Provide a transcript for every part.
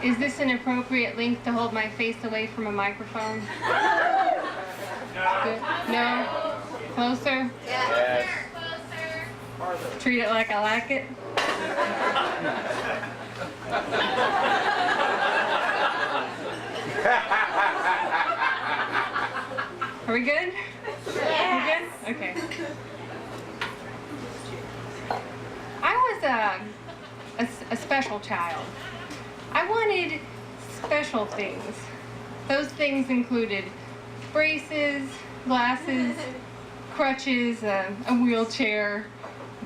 Is this an appropriate length to hold my face away from a microphone? Good. No? Closer? Yes. Closer. Treat it like I like it? Are we good? Yes. We're good? Okay. I was a special child. I wanted special things. Those things included braces, glasses, crutches, a wheelchair,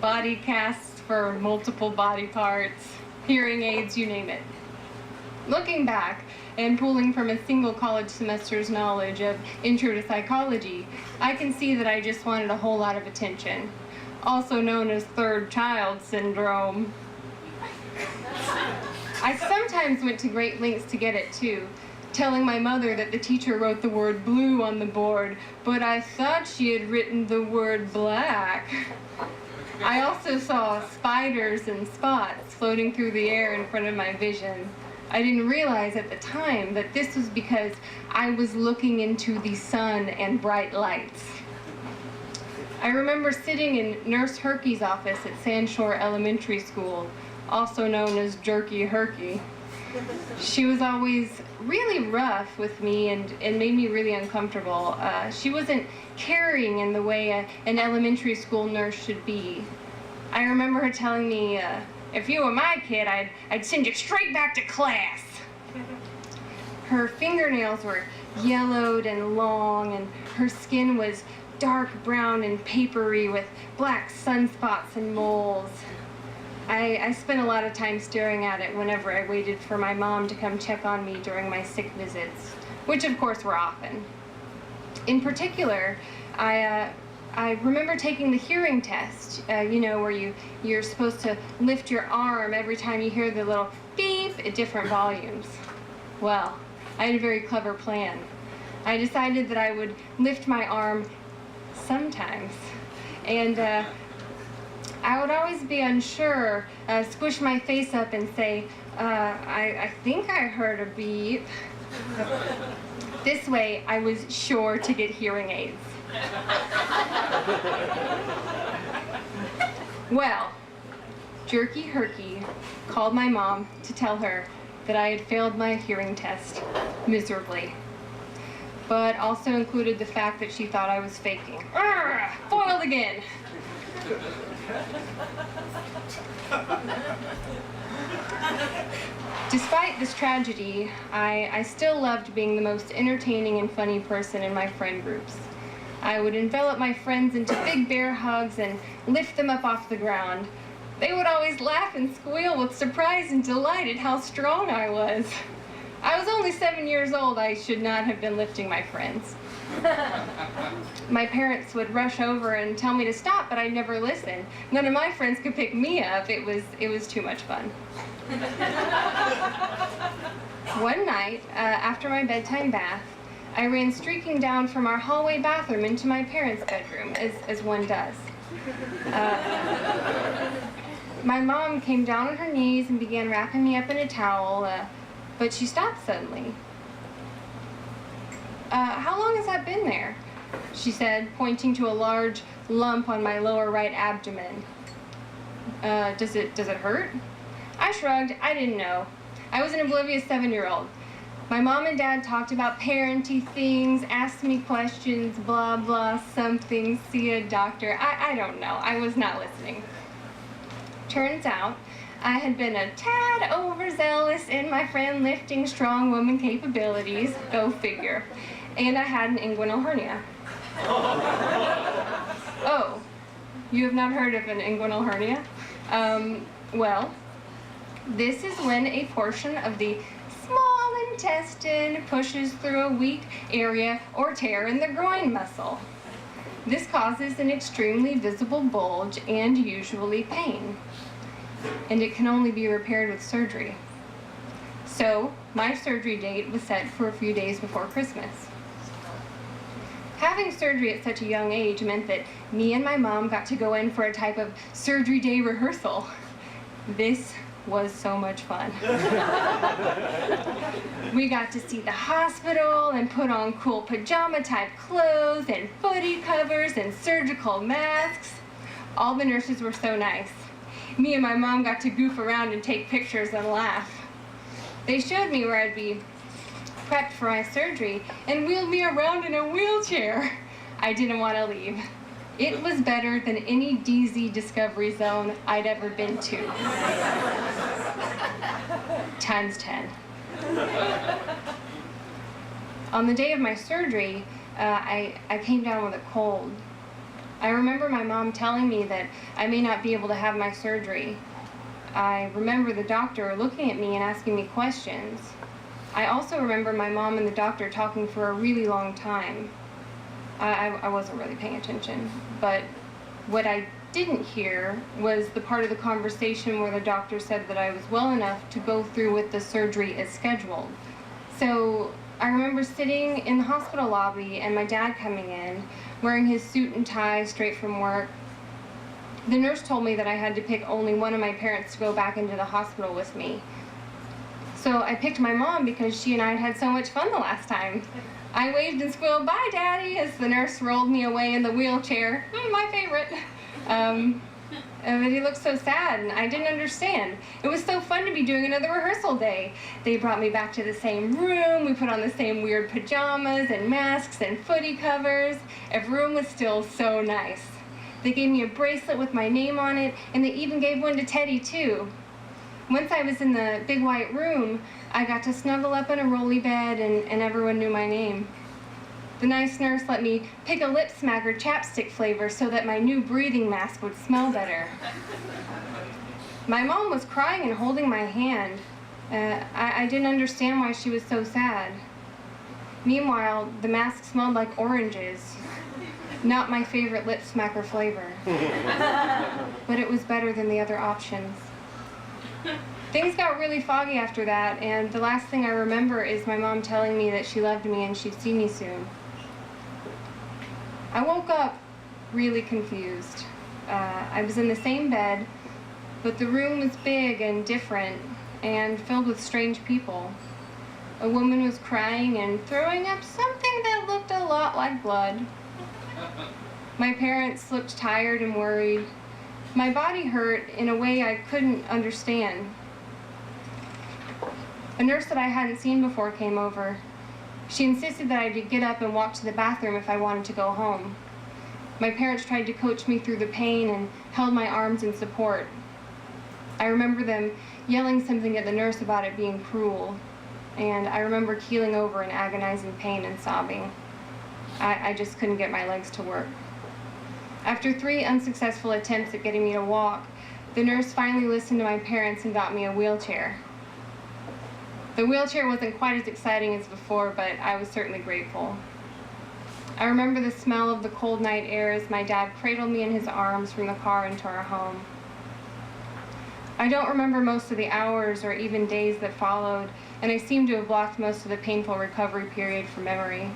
body casts for multiple body parts, hearing aids, you name it. Looking back and pulling from a single college semester's knowledge of intro to psychology, I can see that I just wanted a whole lot of attention, also known as third child syndrome. I sometimes went to great lengths to get it too, telling my mother that the teacher wrote the word blue on the board, but I thought she had written the word black. I also saw spiders and spots floating through the air in front of my vision. I didn't realize at the time that this was because I was looking into the sun and bright lights. I remember sitting in Nurse Herky's office at Sandshore Elementary School, also known as Jerky Herky. She was always really rough with me and made me really uncomfortable. She wasn't caring in the way an elementary school nurse should be. I remember her telling me, if you were my kid, I'd send you straight back to class. Her fingernails were yellowed and long, and her skin was dark brown and papery with black sunspots and moles. I spent a lot of time staring at it whenever I waited for my mom to come check on me during my sick visits, which of course were often. In particular, I remember taking the hearing test, where you're supposed to lift your arm every time you hear the little beep at different volumes. Well, I had a very clever plan. I decided that I would lift my arm sometimes, and I would always be unsure, squish my face up and say, I think I heard a beep. This way, I was sure to get hearing aids. Well, Jerky Herky called my mom to tell her that I had failed my hearing test miserably, but also included the fact that she thought I was faking. Arrgh! Foiled again! Despite this tragedy, I still loved being the most entertaining and funny person in my friend groups. I would envelop my friends into big bear hugs and lift them up off the ground. They would always laugh and squeal with surprise and delight at how strong I was. I was only 7 years old. I should not have been lifting my friends. My parents would rush over and tell me to stop, but I'd never listen. None of my friends could pick me up. It was too much fun. One night, after my bedtime bath, I ran streaking down from our hallway bathroom into my parents' bedroom, as one does. My mom came down on her knees and began wrapping me up in a towel, but she stopped suddenly. How long has that been there? She said, pointing to a large lump on my lower right abdomen. Does it hurt? I shrugged. I didn't know. I was an oblivious 7-year-old. My mom and dad talked about parenty things, asked me questions, blah, blah, something, see a doctor. I don't know. I was not listening. Turns out, I had been a tad overzealous in my friend lifting strong woman capabilities, go figure, and I had an inguinal hernia. Oh, you have not heard of an inguinal hernia? Well, this is when a portion of the small intestine pushes through a weak area or tear in the groin muscle. This causes an extremely visible bulge and usually pain, and it can only be repaired with surgery. So, my surgery date was set for a few days before Christmas. Having surgery at such a young age meant that me and my mom got to go in for a type of surgery day rehearsal. This was so much fun. We got to see the hospital and put on cool pajama-type clothes and footy covers and surgical masks. All the nurses were so nice. Me and my mom got to goof around and take pictures and laugh. They showed me where I'd be prepped for my surgery and wheeled me around in a wheelchair. I didn't want to leave. It was better than any DZ Discovery Zone I'd ever been to. Times 10. On the day of my surgery, I came down with a cold. I remember my mom telling me that I may not be able to have my surgery. I remember the doctor looking at me and asking me questions. I also remember my mom and the doctor talking for a really long time. I wasn't really paying attention, but what I didn't hear was the part of the conversation where the doctor said that I was well enough to go through with the surgery as scheduled. So I remember sitting in the hospital lobby and my dad coming in, wearing his suit and tie straight from work. The nurse told me that I had to pick only one of my parents to go back into the hospital with me. So I picked my mom because she and I had so much fun the last time. I waved and squealed, "Bye, Daddy," as the nurse rolled me away in the wheelchair. My favorite. But he looked so sad, and I didn't understand. It was so fun to be doing another rehearsal day. They brought me back to the same room. We put on the same weird pajamas and masks and footy covers. Everyone was still so nice. They gave me a bracelet with my name on it, and they even gave one to Teddy, too. Once I was in the big white room, I got to snuggle up in a rolly bed, and everyone knew my name. The nice nurse let me pick a lip smacker chapstick flavor so that my new breathing mask would smell better. My mom was crying and holding my hand. I didn't understand why she was so sad. Meanwhile, the mask smelled like oranges. Not my favorite lip smacker flavor. But it was better than the other options. Things got really foggy after that, and the last thing I remember is my mom telling me that she loved me and she'd see me soon. I woke up really confused. I was in the same bed, but the room was big and different and filled with strange people. A woman was crying and throwing up something that looked a lot like blood. My parents looked tired and worried. My body hurt in a way I couldn't understand. A nurse that I hadn't seen before came over. She insisted that I get up and walk to the bathroom if I wanted to go home. My parents tried to coach me through the pain and held my arms in support. I remember them yelling something at the nurse about it being cruel, and I remember keeling over in agonizing pain and sobbing. I just couldn't get my legs to work. After 3 unsuccessful attempts at getting me to walk, the nurse finally listened to my parents and got me a wheelchair. The wheelchair wasn't quite as exciting as before, but I was certainly grateful. I remember the smell of the cold night air as my dad cradled me in his arms from the car into our home. I don't remember most of the hours or even days that followed, and I seem to have blocked most of the painful recovery period from memory.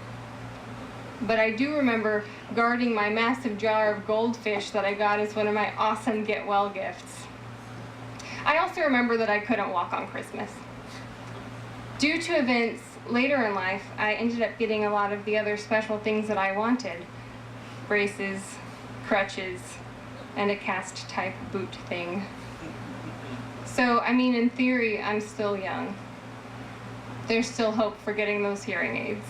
But I do remember guarding my massive jar of goldfish that I got as one of my awesome get well gifts. I also remember that I couldn't walk on Christmas. Due to events later in life, I ended up getting a lot of the other special things that I wanted. Braces, crutches, and a cast-type boot thing. So, I mean, in theory, I'm still young. There's still hope for getting those hearing aids.